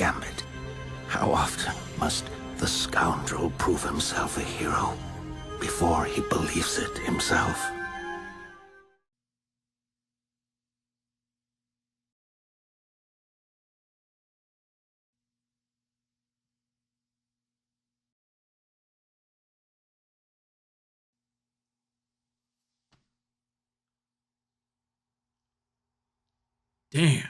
Gambit. How often must the scoundrel prove himself a hero before he believes it himself? Damn.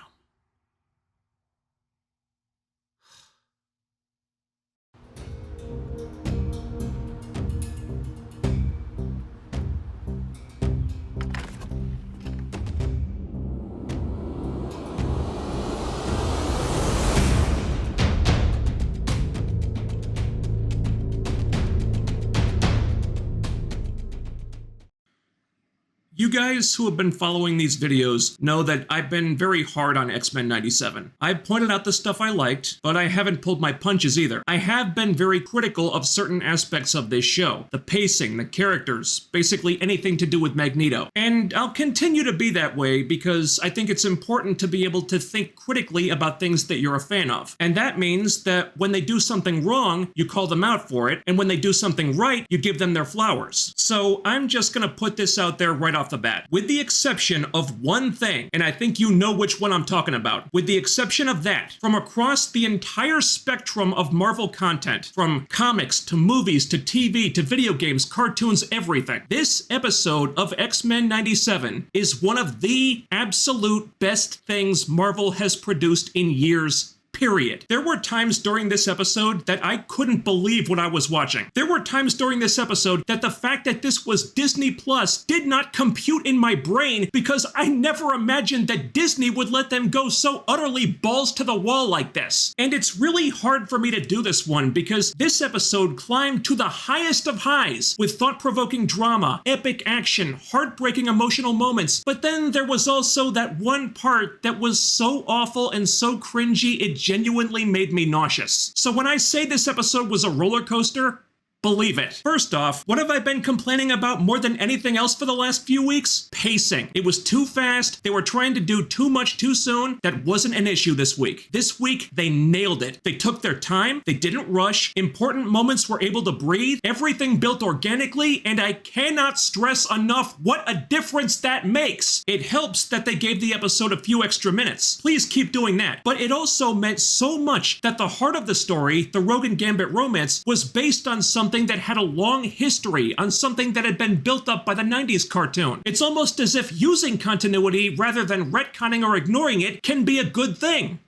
You guys who have been following these videos know that I've been very hard on X-Men 97. I've pointed out the stuff I liked, but I haven't pulled my punches either. I have been very critical of certain aspects of this show. The pacing, the characters, basically anything to do with Magneto. And I'll continue to be that way because I think it's important to be able to think critically about things that you're a fan of. And that means that when they do something wrong, you call them out for it, and when they do something right, you give them their flowers. So I'm just gonna put this out there right off the bat. With the exception of one thing, and I think you know which one I'm talking about, with the exception of that, from across the entire spectrum of Marvel content, from comics to movies to TV to video games, cartoons, everything, this episode of X-Men 97 is one of the absolute best things Marvel has produced in years. Period. There were times during this episode that I couldn't believe what I was watching. There were times during this episode that the fact that this was Disney Plus did not compute in my brain because I never imagined that Disney would let them go so utterly balls to the wall like this. And it's really hard for me to do this one because this episode climbed to the highest of highs with thought-provoking drama, epic action, heartbreaking emotional moments. But then there was also that one part that was so awful and so cringy it genuinely made me nauseous. So when I say this episode was a roller coaster, believe it. First off, what have I been complaining about more than anything else for the last few weeks? Pacing. It was too fast. They were trying to do too much too soon. That wasn't an issue this week. This week, they nailed it. They took their time. They didn't rush. Important moments were able to breathe. Everything built organically, and I cannot stress enough what a difference that makes. It helps that they gave the episode a few extra minutes. Please keep doing that. But it also meant so much that the heart of the story, the Rogue and Gambit romance, was based on something that had a long history, on something that had been built up by the 90s cartoon. It's almost as if using continuity rather than retconning or ignoring it can be a good thing.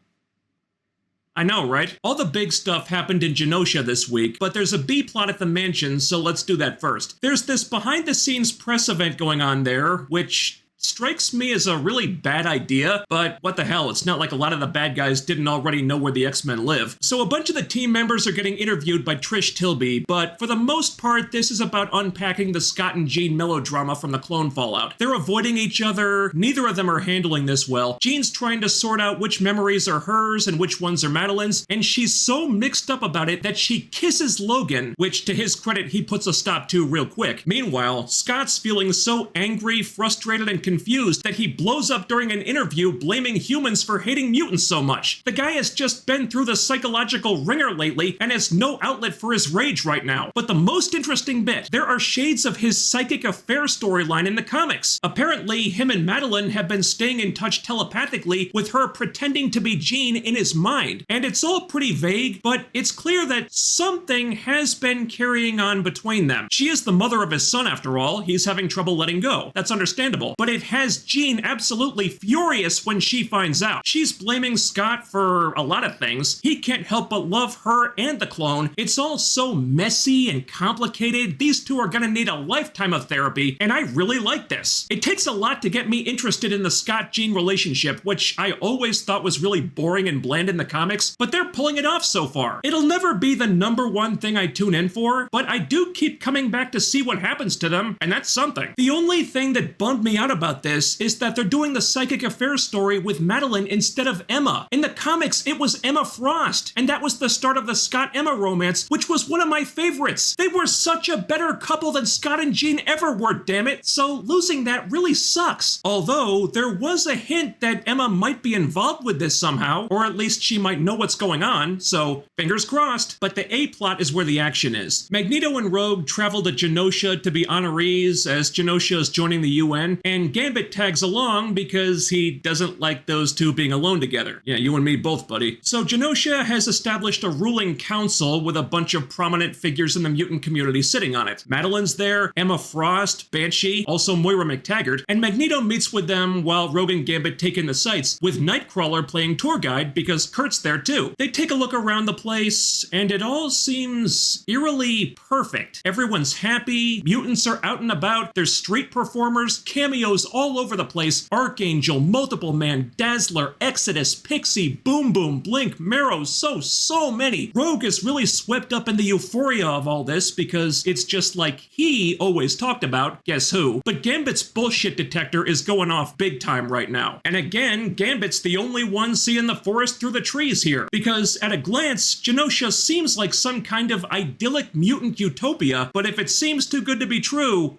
I know, right? All the big stuff happened in Genosha this week, but there's a B-plot at the mansion, so let's do that first. There's this behind-the-scenes press event going on there, which strikes me as a really bad idea, but what the hell, it's not like a lot of the bad guys didn't already know where the X-Men live. So a bunch of the team members are getting interviewed by Trish Tilby, but for the most part, this is about unpacking the Scott and Jean melodrama from the clone fallout. They're avoiding each other, neither of them are handling this well. Jean's trying to sort out which memories are hers and which ones are Madeline's, and she's so mixed up about it that she kisses Logan, which to his credit, he puts a stop to real quick. Meanwhile, Scott's feeling so angry, frustrated, and confused that he blows up during an interview blaming humans for hating mutants so much. The guy has just been through the psychological ringer lately and has no outlet for his rage right now. But the most interesting bit, there are shades of his psychic affair storyline in the comics. Apparently, him and Madeline have been staying in touch telepathically with her pretending to be Jean in his mind. And it's all pretty vague, but it's clear that something has been carrying on between them. She is the mother of his son after all. He's having trouble letting go. That's understandable. But it has Jean absolutely furious when she finds out. She's blaming Scott for a lot of things. He can't help but love her and the clone. It's all so messy and complicated. These two are gonna need a lifetime of therapy, and I really like this. It takes a lot to get me interested in the Scott-Jean relationship, which I always thought was really boring and bland in the comics, but they're pulling it off so far. It'll never be the #1 thing I tune in for, but I do keep coming back to see what happens to them, and that's something. The only thing that bummed me out about about this is that they're doing the psychic affair story with Madeline instead of Emma. In the comics, it was Emma Frost, and that was the start of the Scott-Emma romance, which was one of my favorites. They were such a better couple than Scott and Jean ever were, damn it, so losing that really sucks. Although, there was a hint that Emma might be involved with this somehow, or at least she might know what's going on, so fingers crossed. But the A-plot is where the action is. Magneto and Rogue travel to Genosha to be honorees as Genosha is joining the UN, and Gambit tags along because he doesn't like those two being alone together. Yeah, you and me both, buddy. So Genosha has established a ruling council with a bunch of prominent figures in the mutant community sitting on it. Madeline's there, Emma Frost, Banshee, also Moira McTaggart, and Magneto meets with them while Rogue and Gambit take in the sights, with Nightcrawler playing tour guide because Kurt's there too. They take a look around the place, and it all seems eerily perfect. Everyone's happy, mutants are out and about, there's street performers, cameos all over the place, Archangel, Multiple Man, Dazzler, Exodus, Pixie, Boom Boom, Blink, Marrow, so many. Rogue is really swept up in the euphoria of all this because it's just like he always talked about, guess who? But Gambit's bullshit detector is going off big time right now. And again, Gambit's the only one seeing the forest through the trees here, because at a glance, Genosha seems like some kind of idyllic mutant utopia, but if it seems too good to be true,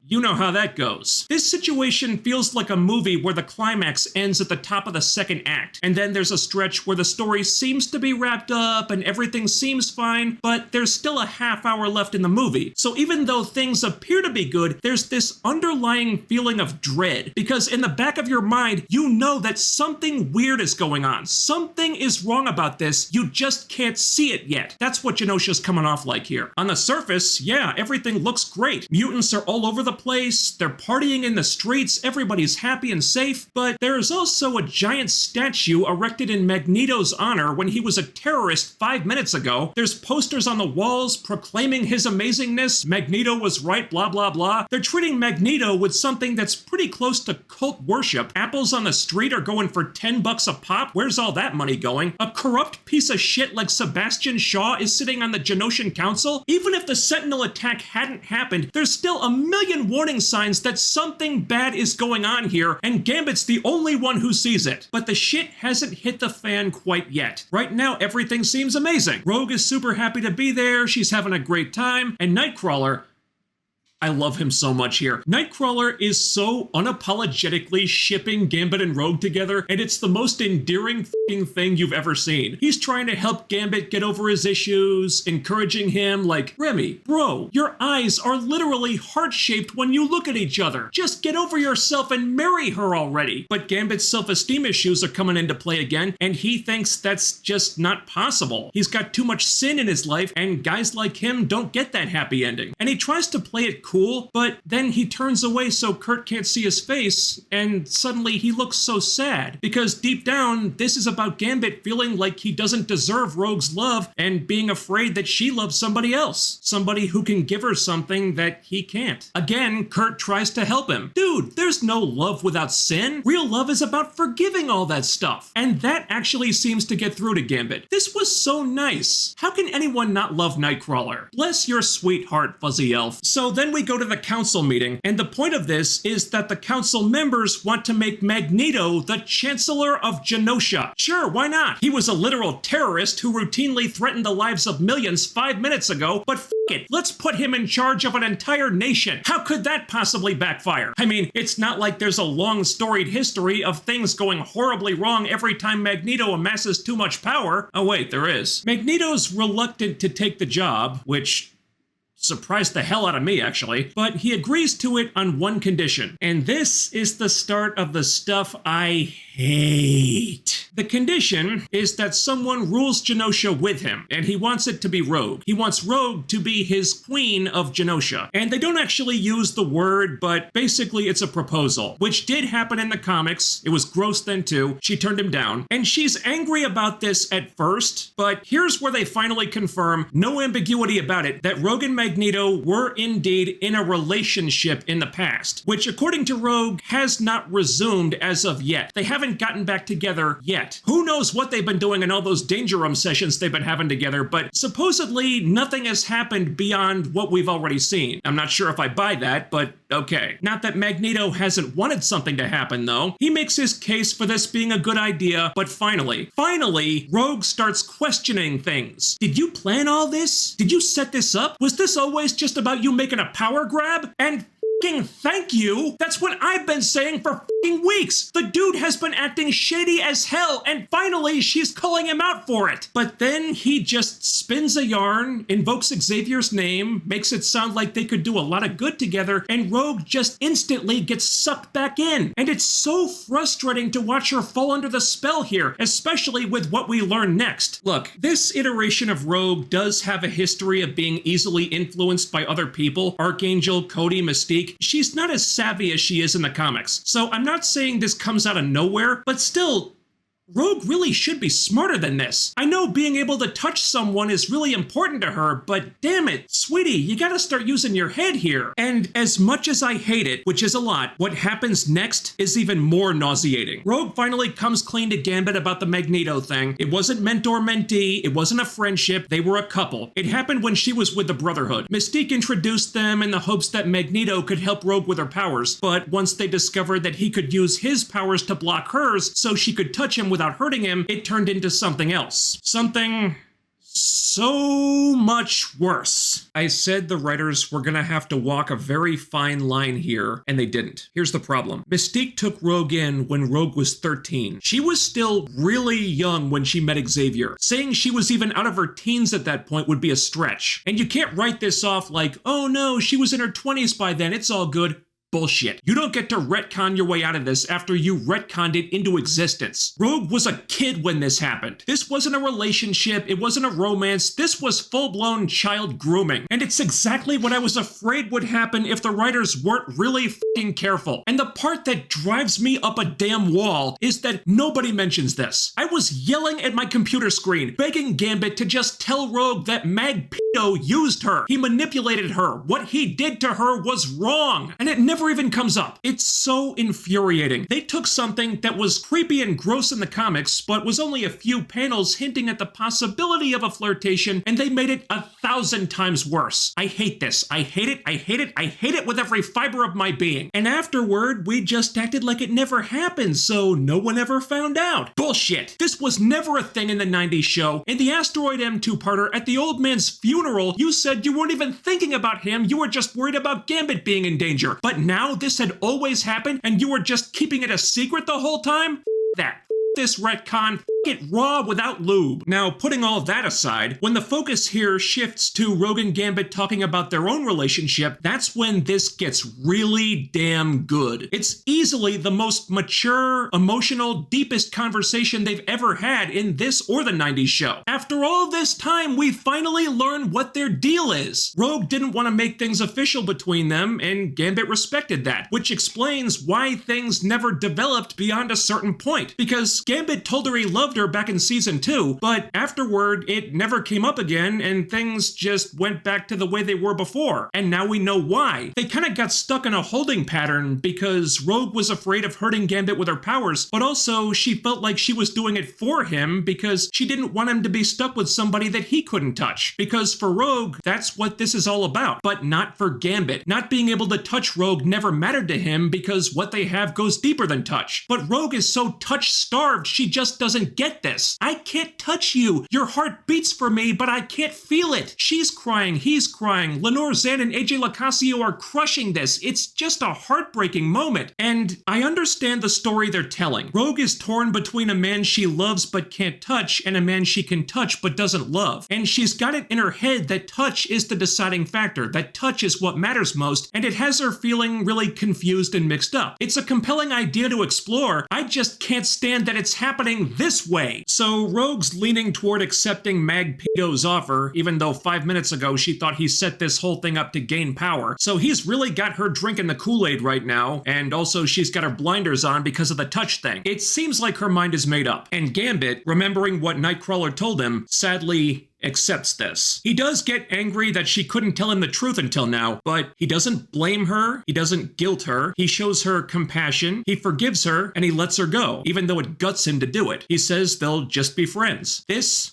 you know how that goes. This situation feels like a movie where the climax ends at the top of the second act, and then there's a stretch where the story seems to be wrapped up and everything seems fine, but there's still a half hour left in the movie. So even though things appear to be good, there's this underlying feeling of dread, because in the back of your mind, you know that something weird is going on. Something is wrong about this, you just can't see it yet. That's what Genosha's coming off like here. On the surface, yeah, everything looks great. Mutants are all over the place, they're partying in the streets, everybody's happy and safe, but there is also a giant statue erected in Magneto's honor when he was a terrorist 5 minutes ago. There's posters on the walls proclaiming his amazingness, Magneto was right, blah blah blah. They're treating Magneto with something that's pretty close to cult worship. Apples on the street are going for $10 a pop. Where's all that money going? A corrupt piece of shit like Sebastian Shaw is sitting on the Genoshan Council? Even if the Sentinel attack hadn't happened, there's still a million warning signs that something bad is going on here, and Gambit's the only one who sees it. But the shit hasn't hit the fan quite yet. Right now, everything seems amazing. Rogue is super happy to be there, she's having a great time, and Nightcrawler, I love him so much here. Nightcrawler is so unapologetically shipping Gambit and Rogue together, and it's the most endearing f***ing thing you've ever seen. He's trying to help Gambit get over his issues, encouraging him like, Remy, bro, your eyes are literally heart-shaped when you look at each other. Just get over yourself and marry her already. But Gambit's self-esteem issues are coming into play again, and he thinks that's just not possible. He's got too much sin in his life, and guys like him don't get that happy ending. And he tries to play it cool, but then he turns away so Kurt can't see his face, and suddenly he looks so sad. Because deep down, this is about Gambit feeling like he doesn't deserve Rogue's love and being afraid that she loves somebody else. Somebody who can give her something that he can't. Again, Kurt tries to help him. Dude, there's no love without sin. Real love is about forgiving all that stuff. And that actually seems to get through to Gambit. This was so nice. How can anyone not love Nightcrawler? Bless your sweetheart, Fuzzy Elf. So then we go to the council meeting, and the point of this is that the council members want to make Magneto the Chancellor of Genosha. Sure, why not? He was a literal terrorist who routinely threatened the lives of millions 5 minutes ago, but f*** it, let's put him in charge of an entire nation. How could that possibly backfire? I mean, it's not like there's a long storied history of things going horribly wrong every time Magneto amasses too much power. Oh wait, there is. Magneto's reluctant to take the job, which surprised the hell out of me, actually, but he agrees to it on one condition. And this is the start of the stuff I hate. The condition is that someone rules Genosha with him, and he wants it to be Rogue. He wants Rogue to be his queen of Genosha. And they don't actually use the word, but basically it's a proposal, which did happen in the comics. It was gross then too. She turned him down. And she's angry about this at first, but here's where they finally confirm, no ambiguity about it, that Rogue and Magneto were indeed in a relationship in the past, which according to Rogue has not resumed as of yet. They haven't gotten back together yet. Who knows what they've been doing in all those Danger Room sessions they've been having together, but supposedly nothing has happened beyond what we've already seen. I'm not sure if I buy that, but okay. Not that Magneto hasn't wanted something to happen though. He makes his case for this being a good idea, but finally, Rogue starts questioning things. Did you plan all this? Did you set this up? Was this always just about you making a power grab? And f***ing thank you! That's what I've been saying for f***ing weeks! The dude has been acting shady as hell, and finally she's calling him out for it! But then he just spins a yarn, invokes Xavier's name, makes it sound like they could do a lot of good together, and Rogue just instantly gets sucked back in. And it's so frustrating to watch her fall under the spell here, especially with what we learn next. Look, this iteration of Rogue does have a history of being easily influenced by other people. Archangel, Cody, Mystique. She's not as savvy as she is in the comics. So I'm not saying this comes out of nowhere, but still, Rogue really should be smarter than this. I know being able to touch someone is really important to her, but damn it, sweetie, you gotta start using your head here. And as much as I hate it, which is a lot, what happens next is even more nauseating. Rogue finally comes clean to Gambit about the Magneto thing. It wasn't mentor-mentee, it wasn't a friendship, they were a couple. It happened when she was with the Brotherhood. Mystique introduced them in the hopes that Magneto could help Rogue with her powers, but once they discovered that he could use his powers to block hers so she could touch him without hurting him, it turned into something else. Something so much worse. I said the writers were gonna have to walk a very fine line here, and they didn't. Here's the problem. Mystique took Rogue in when Rogue was 13. She was still really young when she met Xavier. Saying she was even out of her teens at that point would be a stretch. And you can't write this off like, oh no, she was in her 20s by then, it's all good. Bullshit. You don't get to retcon your way out of this after you retconned it into existence. Rogue was a kid when this happened. This wasn't a relationship, it wasn't a romance, this was full-blown child grooming. And it's exactly what I was afraid would happen if the writers weren't really f***ing careful. And the part that drives me up a damn wall is that nobody mentions this. I was yelling at my computer screen, begging Gambit to just tell Rogue that Magneto used her. He manipulated her. What he did to her was wrong. And it never even comes up. It's so infuriating. They took something that was creepy and gross in the comics, but was only a few panels hinting at the possibility of a flirtation, and they made it 1,000 times worse. I hate this. I hate it. I hate it. I hate it with every fiber of my being. And afterward, we just acted like it never happened, so no one ever found out. Bullshit. This was never a thing in the 90s show. In the Asteroid M two-parter, at the old man's funeral, you said you weren't even thinking about him, you were just worried about Gambit being in danger. But now this had always happened and you were just keeping it a secret the whole time? F that. This retcon, it raw without lube. Now, putting all that aside, when the focus here shifts to Rogue and Gambit talking about their own relationship, that's when this gets really damn good. It's easily the most mature, emotional, deepest conversation they've ever had in this or the 90s show. After all this time, we finally learn what their deal is. Rogue didn't want to make things official between them, and Gambit respected that, which explains why things never developed beyond a certain point, because Gambit told her he loved her back in season 2, but afterward it never came up again and things just went back to the way they were before. And now we know why. They kind of got stuck in a holding pattern because Rogue was afraid of hurting Gambit with her powers, but also she felt like she was doing it for him because she didn't want him to be stuck with somebody that he couldn't touch. Because for Rogue, that's what this is all about, but not for Gambit. Not being able to touch Rogue never mattered to him because what they have goes deeper than touch. But Rogue is so touch-starved she just doesn't get this. I can't touch you. Your heart beats for me, but I can't feel it. She's crying, he's crying. Lenore Zan and AJ Lacasio are crushing this. It's just a heartbreaking moment. And I understand the story they're telling. Rogue is torn between a man she loves but can't touch and a man she can touch but doesn't love. And she's got it in her head that touch is the deciding factor, that touch is what matters most, and it has her feeling really confused and mixed up. It's a compelling idea to explore. I just can't stand that it's happening this way. So Rogue's leaning toward accepting Magnedo's offer, even though 5 minutes ago she thought he set this whole thing up to gain power. So he's really got her drinking the Kool-Aid right now, and also she's got her blinders on because of the touch thing. It seems like her mind is made up. And Gambit, remembering what Nightcrawler told him, sadly accepts this. He does get angry that she couldn't tell him the truth until now, but he doesn't blame her, he doesn't guilt her, he shows her compassion, he forgives her, and he lets her go, even though it guts him to do it. He says they'll just be friends. This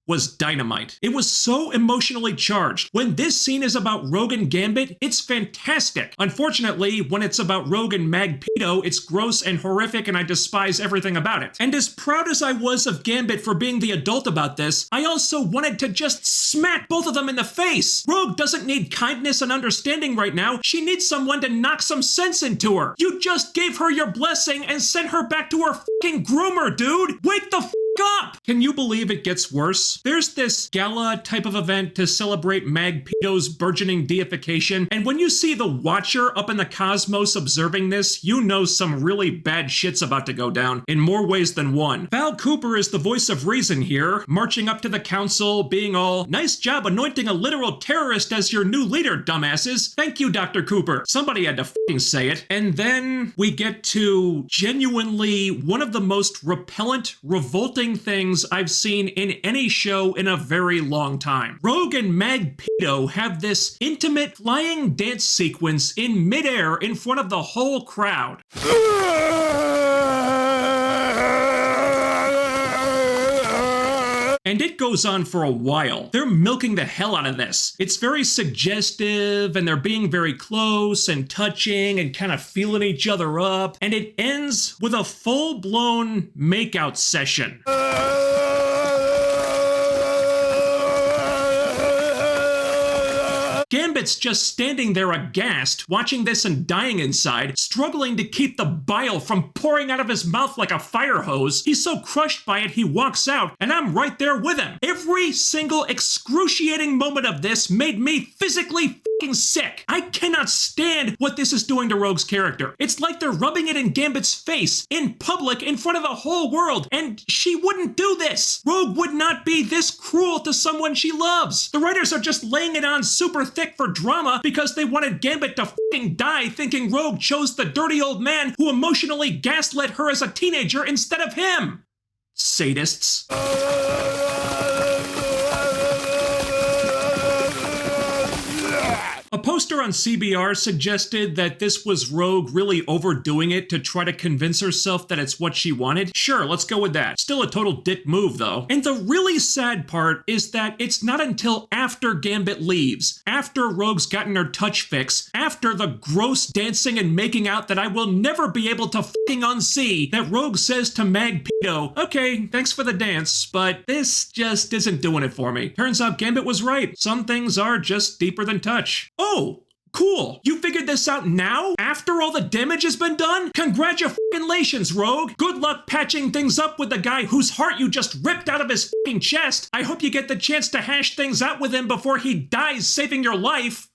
was dynamite. It was so emotionally charged. When this scene is about Rogue and Gambit, it's fantastic. Unfortunately, when it's about Rogue and Magneto, it's gross and horrific and I despise everything about it. And as proud as I was of Gambit for being the adult about this, I also wanted to just smack both of them in the face. Rogue doesn't need kindness and understanding right now. She needs someone to knock some sense into her. You just gave her your blessing and sent her back to her fucking groomer, dude. Wake the up! Can you believe it gets worse? There's this gala type of event to celebrate Magneto's burgeoning deification, and when you see the Watcher up in the cosmos observing this, you know some really bad shit's about to go down, in more ways than one. Val Cooper is the voice of reason here, marching up to the council, being all, "Nice job anointing a literal terrorist as your new leader, dumbasses. Thank you, Dr. Cooper." Somebody had to fucking say it. And then we get to genuinely one of the most repellent, revolting things I've seen in any show in a very long time. Rogue and Magneto have this intimate flying dance sequence in midair in front of the whole crowd. And it goes on for a while. They're milking the hell out of this. It's very suggestive, and they're being very close and touching and kind of feeling each other up. And it ends with a full-blown makeout session. Gambit's just standing there aghast, watching this and dying inside, struggling to keep the bile from pouring out of his mouth like a fire hose. He's so crushed by it, he walks out, and I'm right there with him. Every single excruciating moment of this made me physically fucking sick. I cannot stand what this is doing to Rogue's character. It's like they're rubbing it in Gambit's face, in public, in front of the whole world, and she wouldn't do this. Rogue would not be this cruel to someone she loves. The writers are just laying it on super thick for drama because they wanted Gambit to fucking die, thinking Rogue chose the dirty old man who emotionally gaslit her as a teenager instead of him. Sadists. A poster on CBR suggested that this was Rogue really overdoing it to try to convince herself that it's what she wanted. Sure, let's go with that. Still a total dick move, though. And the really sad part is that it's not until after Gambit leaves, after Rogue's gotten her touch fix, after the gross dancing and making out that I will never be able to fucking unsee, that Rogue says to Magneto, "Okay, thanks for the dance, but this just isn't doing it for me." Turns out Gambit was right. Some things are just deeper than touch. Oh, cool. You figured this out now? After all the damage has been done? Congratulations, Rogue. Good luck patching things up with the guy whose heart you just ripped out of his fucking chest. I hope you get the chance to hash things out with him before he dies saving your life.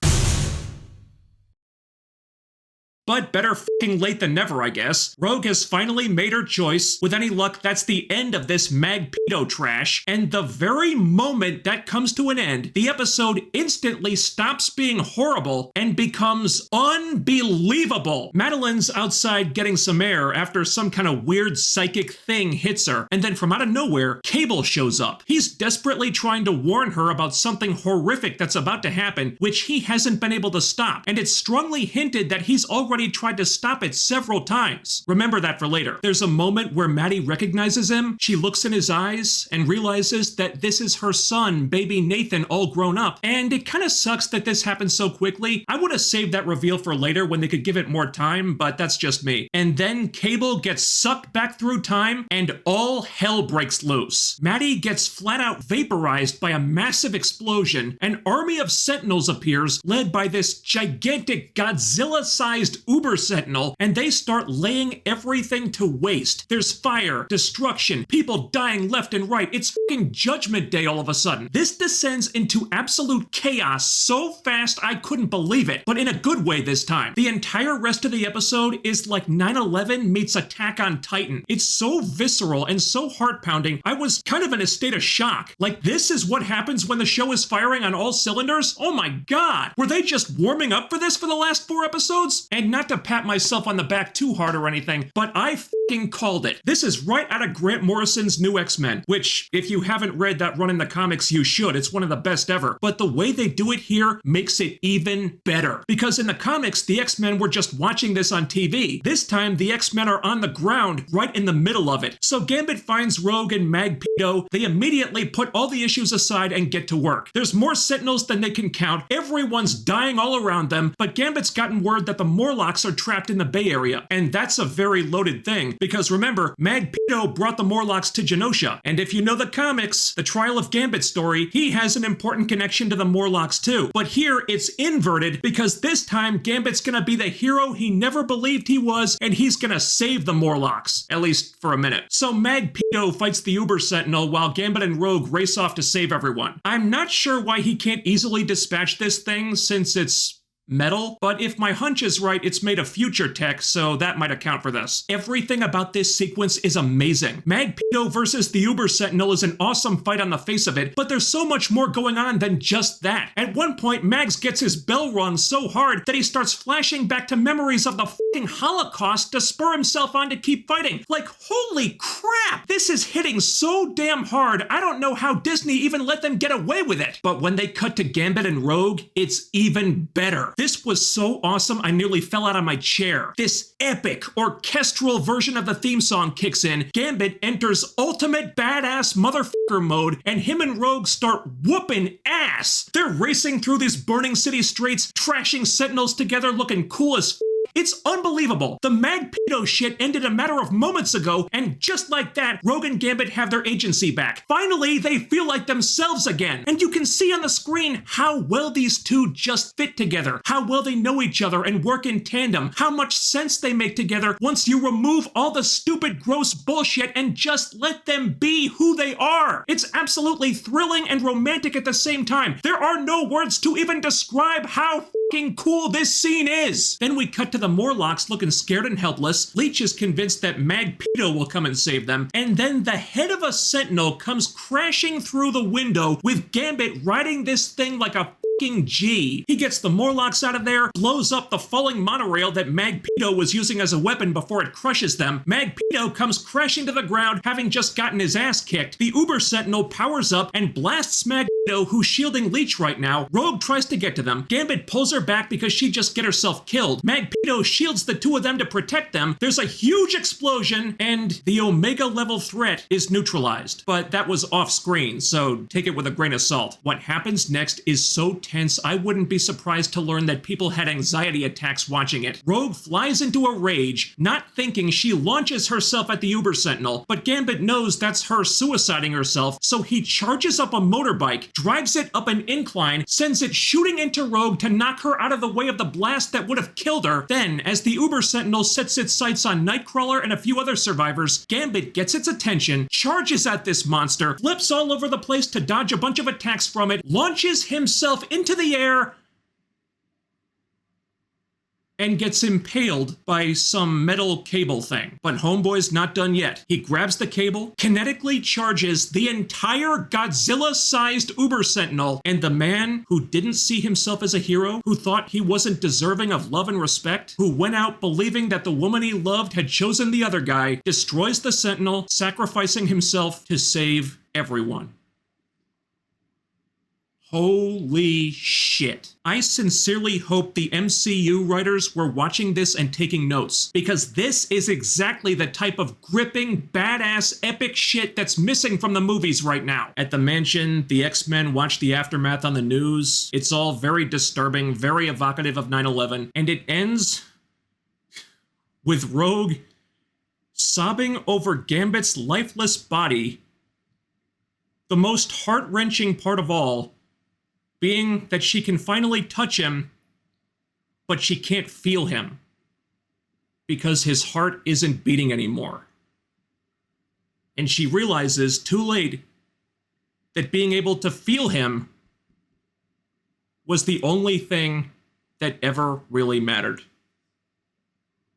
But better fucking late than never, I guess. Rogue has finally made her choice. With any luck, that's the end of this Magneto trash. And the very moment that comes to an end, the episode instantly stops being horrible and becomes unbelievable. Madeline's outside getting some air after some kind of weird psychic thing hits her. And then from out of nowhere, Cable shows up. He's desperately trying to warn her about something horrific that's about to happen, which he hasn't been able to stop. And it's strongly hinted that he's already tried to stop it several times. Remember that for later. There's a moment where Maddie recognizes him. She looks in his eyes and realizes that this is her son, baby Nathan, all grown up. And it kind of sucks that this happened so quickly. I would have saved that reveal for later when they could give it more time, but that's just me. And then Cable gets sucked back through time and all hell breaks loose. Maddie gets flat out vaporized by a massive explosion. An army of Sentinels appears, led by this gigantic Godzilla-sized Uber Sentinel, and they start laying everything to waste. There's fire, destruction, people dying left and right. It's fucking Judgment Day all of a sudden. This descends into absolute chaos so fast I couldn't believe it, but in a good way this time. The entire rest of the episode is like 9/11 meets Attack on Titan. It's so visceral and so heart-pounding, I was kind of in a state of shock. Like, this is what happens when the show is firing on all cylinders? Oh my god! Were they just warming up for this for the last 4 episodes? And not not to pat myself on the back too hard or anything, but I f***ing called it. This is right out of Grant Morrison's New X-Men, which, if you haven't read that run in the comics, you should. It's one of the best ever. But the way they do it here makes it even better. Because in the comics, the X-Men were just watching this on TV. This time, the X-Men are on the ground, right in the middle of it. So Gambit finds Rogue and MacLeod. They immediately put all the issues aside and get to work. There's more Sentinels than they can count. Everyone's dying all around them, but Gambit's gotten word that the Morlocks are trapped in the Bay Area. And that's a very loaded thing, because remember, MacLeod brought the Morlocks to Genosha. And if you know the comics, the Trial of Gambit story, he has an important connection to the Morlocks too. But here, it's inverted, because this time, Gambit's gonna be the hero he never believed he was, and he's gonna save the Morlocks. At least for a minute. So MacLeod fights the Uber Sentinel while Gambit and Rogue race off to save everyone. I'm not sure why he can't easily dispatch this thing since it's metal, but if my hunch is right, it's made of future tech, so that might account for this. Everything about this sequence is amazing. MacLeod versus the Uber Sentinel is an awesome fight on the face of it, but there's so much more going on than just that. At one point, Mags gets his bell rung so hard that he starts flashing back to memories of the f***ing Holocaust to spur himself on to keep fighting. Like, holy crap! This is hitting so damn hard, I don't know how Disney even let them get away with it. But when they cut to Gambit and Rogue, it's even better. This was so awesome, I nearly fell out of my chair. This epic, orchestral version of the theme song kicks in, Gambit enters ultimate badass motherfucker mode, and him and Rogue start whooping ass. They're racing through these burning city streets, trashing Sentinels together, looking cool as f***. It's unbelievable. The MacLeod shit ended a matter of moments ago, and just like that, Rogue and Gambit have their agency back. Finally, they feel like themselves again. And you can see on the screen how well these two just fit together, how well they know each other and work in tandem, how much sense they make together once you remove all the stupid, gross bullshit and just let them be who they are. It's absolutely thrilling and romantic at the same time. There are no words to even describe how f***ing cool this scene is. Then we cut to the Morlocks looking scared and helpless. Leech is convinced that MacLeod will come and save them, and then the head of a Sentinel comes crashing through the window with Gambit riding this thing like a G. He gets the Morlocks out of there, blows up the falling monorail that MacLeod was using as a weapon before it crushes them. MacLeod comes crashing to the ground, having just gotten his ass kicked. The Uber Sentinel powers up and blasts MacLeod, who's shielding Leech right now. Rogue tries to get to them. Gambit pulls her back because she'd just get herself killed. MacLeod shields the two of them to protect them. There's a huge explosion, and the Omega level threat is neutralized. But that was off screen, so take it with a grain of salt. What happens next is so tense, I wouldn't be surprised to learn that people had anxiety attacks watching it. Rogue flies into a rage, not thinking she launches herself at the Uber Sentinel, but Gambit knows that's her suiciding herself, so he charges up a motorbike, drives it up an incline, sends it shooting into Rogue to knock her out of the way of the blast that would have killed her. Then, as the Uber Sentinel sets its sights on Nightcrawler and a few other survivors, Gambit gets its attention, charges at this monster, flips all over the place to dodge a bunch of attacks from it, launches himself into the air, and gets impaled by some metal cable thing. But Homeboy's not done yet. He grabs the cable, kinetically charges the entire Godzilla-sized Uber Sentinel, and the man who didn't see himself as a hero, who thought he wasn't deserving of love and respect, who went out believing that the woman he loved had chosen the other guy, destroys the Sentinel, sacrificing himself to save everyone. Holy shit. I sincerely hope the MCU writers were watching this and taking notes, because this is exactly the type of gripping, badass, epic shit that's missing from the movies right now. At the mansion, the X-Men watch the aftermath on the news. It's all very disturbing, very evocative of 9/11, and it ends with Rogue sobbing over Gambit's lifeless body. The most heart-wrenching part of all being that she can finally touch him, but she can't feel him because his heart isn't beating anymore. And she realizes, too late, that being able to feel him was the only thing that ever really mattered.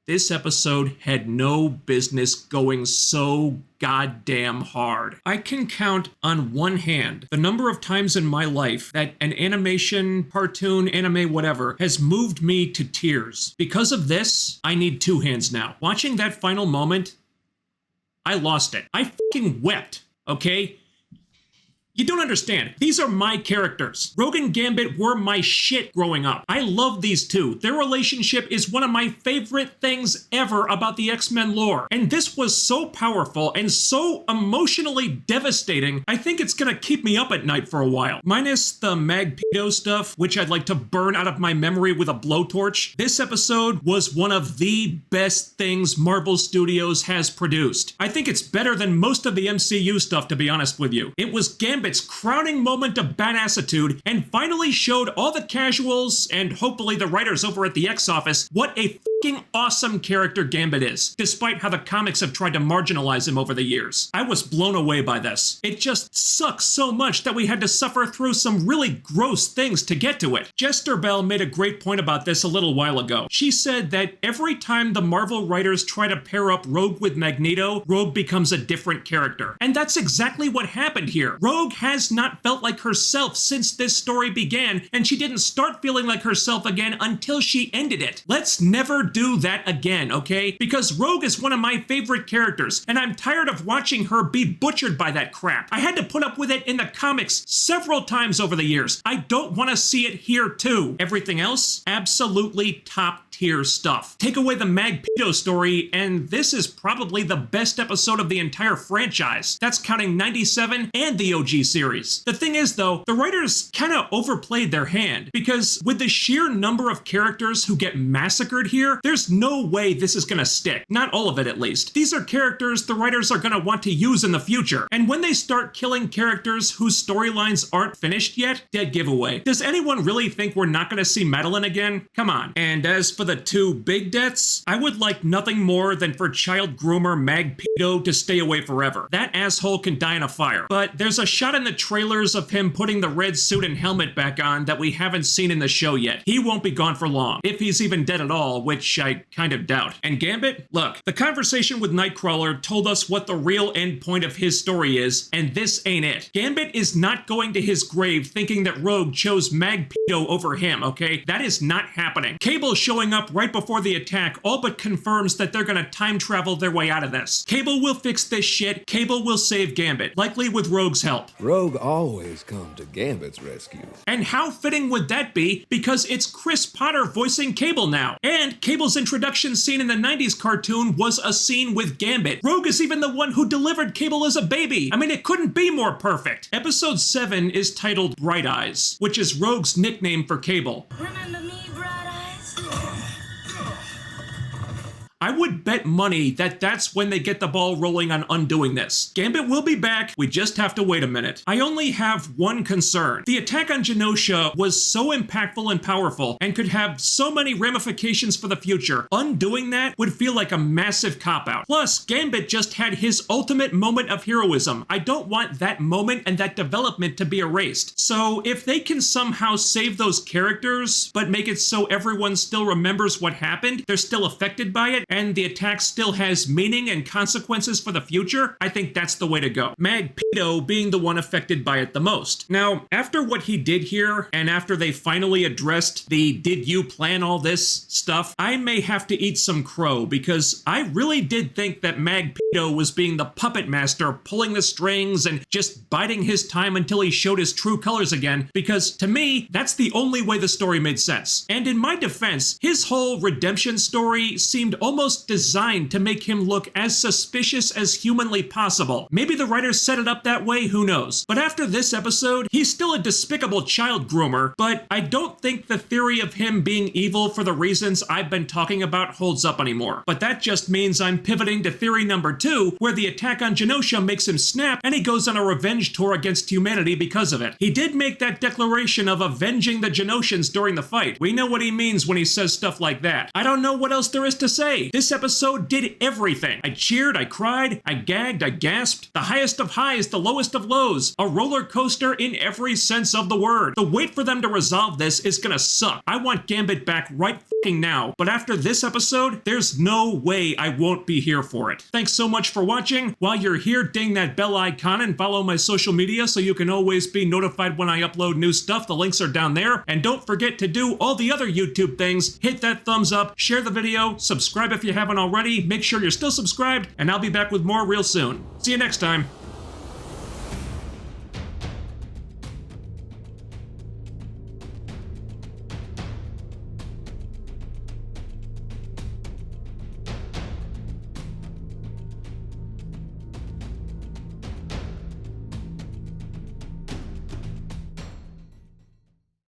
This episode had no business going so goddamn hard. I can count on one hand the number of times in my life that an animation, cartoon, anime, whatever, has moved me to tears. Because of this, I need two hands now. Watching that final moment, I lost it. I fucking wept, okay? You don't understand. These are my characters. Rogue and Gambit were my shit growing up. I love these two. Their relationship is one of my favorite things ever about the X-Men lore. And this was so powerful and so emotionally devastating, I think it's gonna keep me up at night for a while. Minus the Magneto stuff, which I'd like to burn out of my memory with a blowtorch, this episode was one of the best things Marvel Studios has produced. I think it's better than most of the MCU stuff, to be honest with you. It was Gambit's crowning moment of badassitude and finally showed all the casuals and hopefully the writers over at the X office what a fucking awesome character Gambit is, despite how the comics have tried to marginalize him over the years. I was blown away by this. It just sucks so much that we had to suffer through some really gross things to get to it. Jester Bell made a great point about this a little while ago. She said that every time the Marvel writers try to pair up Rogue with Magneto, Rogue becomes a different character. And that's exactly what happened here. Rogue has not felt like herself since this story began, and she didn't start feeling like herself again until she ended it. Let's never do that again, okay? Because Rogue is one of my favorite characters, and I'm tired of watching her be butchered by that crap. I had to put up with it in the comics several times over the years. I don't want to see it here too. Everything else, absolutely top tier stuff. Take away the Magneto story, and this is probably the best episode of the entire franchise. That's counting 97 and the OG series. The thing is though, the writers kind of overplayed their hand, because with the sheer number of characters who get massacred here, there's no way this is gonna stick. Not all of it at least. These are characters the writers are gonna want to use in the future, and when they start killing characters whose storylines aren't finished yet, dead giveaway. Does anyone really think we're not gonna see Madeline again? Come on. And as for the two big deaths, I would like nothing more than for child groomer Magneto to stay away forever. That asshole can die in a fire. But there's a shot in the trailers of him putting the red suit and helmet back on that we haven't seen in the show yet. He won't be gone for long, if he's even dead at all, which I kind of doubt. And Gambit? Look, the conversation with Nightcrawler told us what the real end point of his story is, and this ain't it. Gambit is not going to his grave thinking that Rogue chose Magneto over him, okay? That is not happening. Cable showing up right before the attack all but confirms that they're gonna time travel their way out of this. Cable will fix this shit. Cable will save Gambit, likely with Rogue's help. Rogue always come to Gambit's rescue. And how fitting would that be, because it's Chris Potter voicing Cable now. And Cable's introduction scene in the 90s cartoon was a scene with Gambit. Rogue is even the one who delivered Cable as a baby. I mean, it couldn't be more perfect. Episode 7 is titled Bright Eyes, which is Rogue's nickname for Cable. Remember me, Bright Eyes? I would bet money that that's when they get the ball rolling on undoing this. Gambit will be back, we just have to wait a minute. I only have one concern. The attack on Genosha was so impactful and powerful and could have so many ramifications for the future. Undoing that would feel like a massive cop-out. Plus, Gambit just had his ultimate moment of heroism. I don't want that moment and that development to be erased. So if they can somehow save those characters, but make it so everyone still remembers what happened, they're still affected by it, and the attack still has meaning and consequences for the future, I think that's the way to go. Magneto being the one affected by it the most. Now, after what he did here, and after they finally addressed the "did you plan all this" stuff, I may have to eat some crow, because I really did think that Magneto was being the puppet master, pulling the strings and just biding his time until he showed his true colors again, because to me, that's the only way the story made sense. And in my defense, his whole redemption story seemed almost designed to make him look as suspicious as humanly possible. Maybe the writers set it up that way, who knows? But after this episode, he's still a despicable child groomer, but I don't think the theory of him being evil for the reasons I've been talking about holds up anymore. But that just means I'm pivoting to theory number 2, where the attack on Genosha makes him snap and he goes on a revenge tour against humanity because of it. He did make that declaration of avenging the Genoshans during the fight. We know what he means when he says stuff like that. I don't know what else there is to say. This episode did everything. I cheered, I cried, I gagged, I gasped. The highest of highs, the lowest of lows. A roller coaster in every sense of the word. The wait for them to resolve this is gonna suck. I want Gambit back right f***ing now. But after this episode, there's no way I won't be here for it. Thanks so much for watching. While you're here, ding that bell icon and follow my social media so you can always be notified when I upload new stuff. The links are down there. And don't forget to do all the other YouTube things. Hit that thumbs up, share the video, subscribe if you haven't already, make sure you're still subscribed, and I'll be back with more real soon. See you next time.